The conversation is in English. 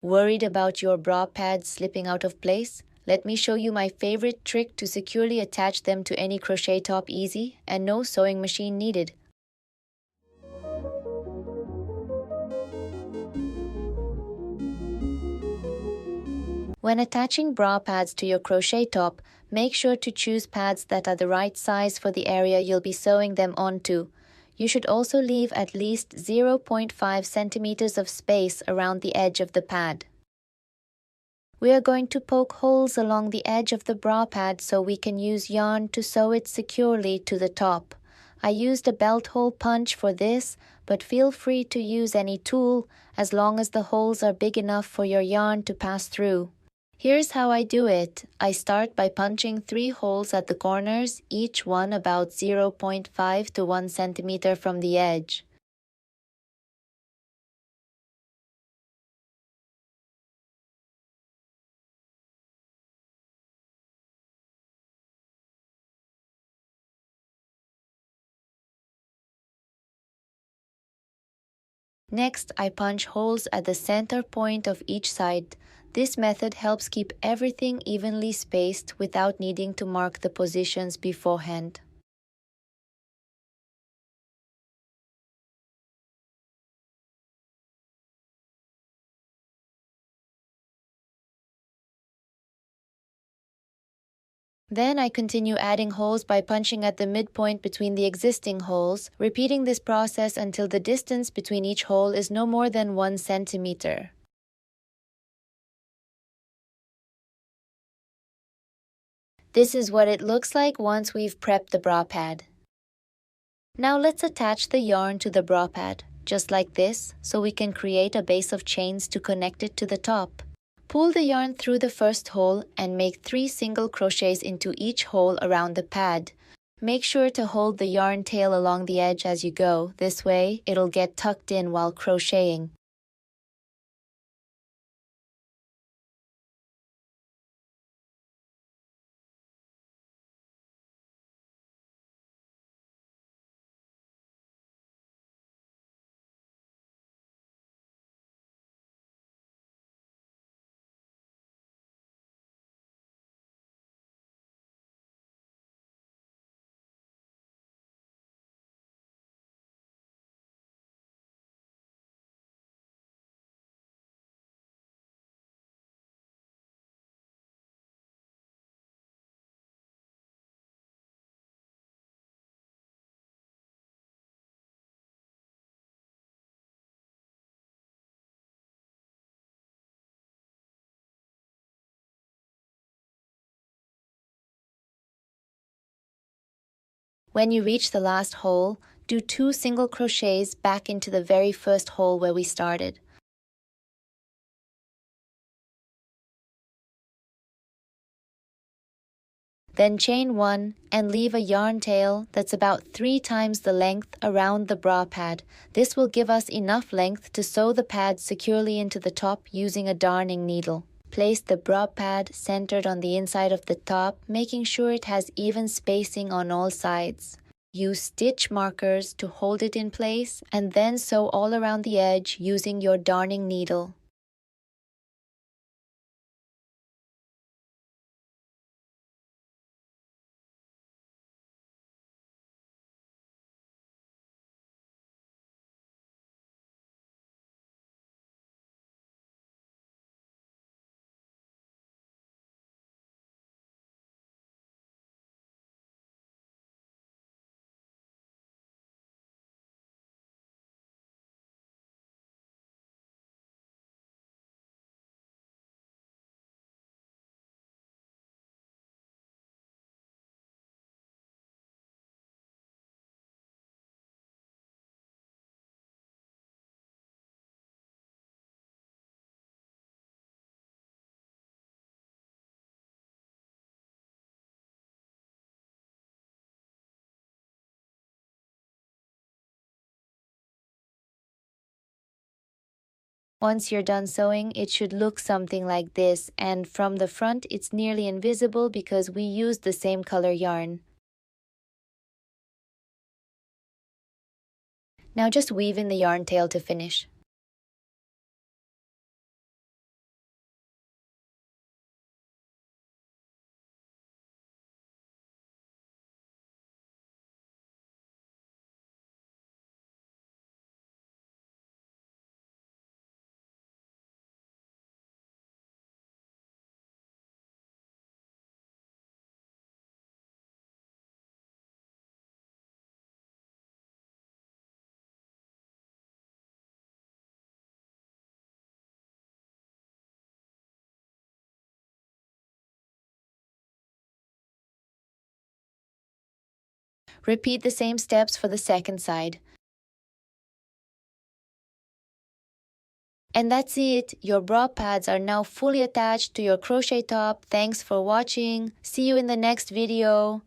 Worried about your bra pads slipping out of place? Let me show you my favorite trick to securely attach them to any crochet top easy and no sewing machine needed. When attaching bra pads to your crochet top, make sure to choose pads that are the right size for the area you'll be sewing them onto. You should also leave at least 0.5 centimeters of space around the edge of the pad. We are going to poke holes along the edge of the bra pad so we can use yarn to sew it securely to the top. I used a belt hole punch for this, but feel free to use any tool as long as the holes are big enough for your yarn to pass through. Here's how I do it. I start by punching 3 holes at the corners, each one about 0.5 to 1 centimeter from the edge. Next, I punch holes at the center point of each side. This method helps keep everything evenly spaced without needing to mark the positions beforehand. Then I continue adding holes by punching at the midpoint between the existing holes, repeating this process until the distance between each hole is no more than 1 centimeter. This is what it looks like once we've prepped the bra pad. Now let's attach the yarn to the bra pad, just like this, so we can create a base of chains to connect it to the top. Pull the yarn through the first hole and make 3 single crochets into each hole around the pad. Make sure to hold the yarn tail along the edge as you go. This way, it'll get tucked in while crocheting. When you reach the last hole, do 2 single crochets back into the very first hole where we started. Then chain 1 and leave a yarn tail that's about 3 times the length around the bra pad. This will give us enough length to sew the pad securely into the top using a darning needle. Place the bra pad centered on the inside of the top, making sure it has even spacing on all sides. Use stitch markers to hold it in place and then sew all around the edge using your darning needle. Once you're done sewing, it should look something like this, and from the front it's nearly invisible because we used the same color yarn. Now just weave in the yarn tail to finish. Repeat the same steps for the second side. And that's it. Your bra pads are now fully attached to your crochet top. Thanks for watching. See you in the next video.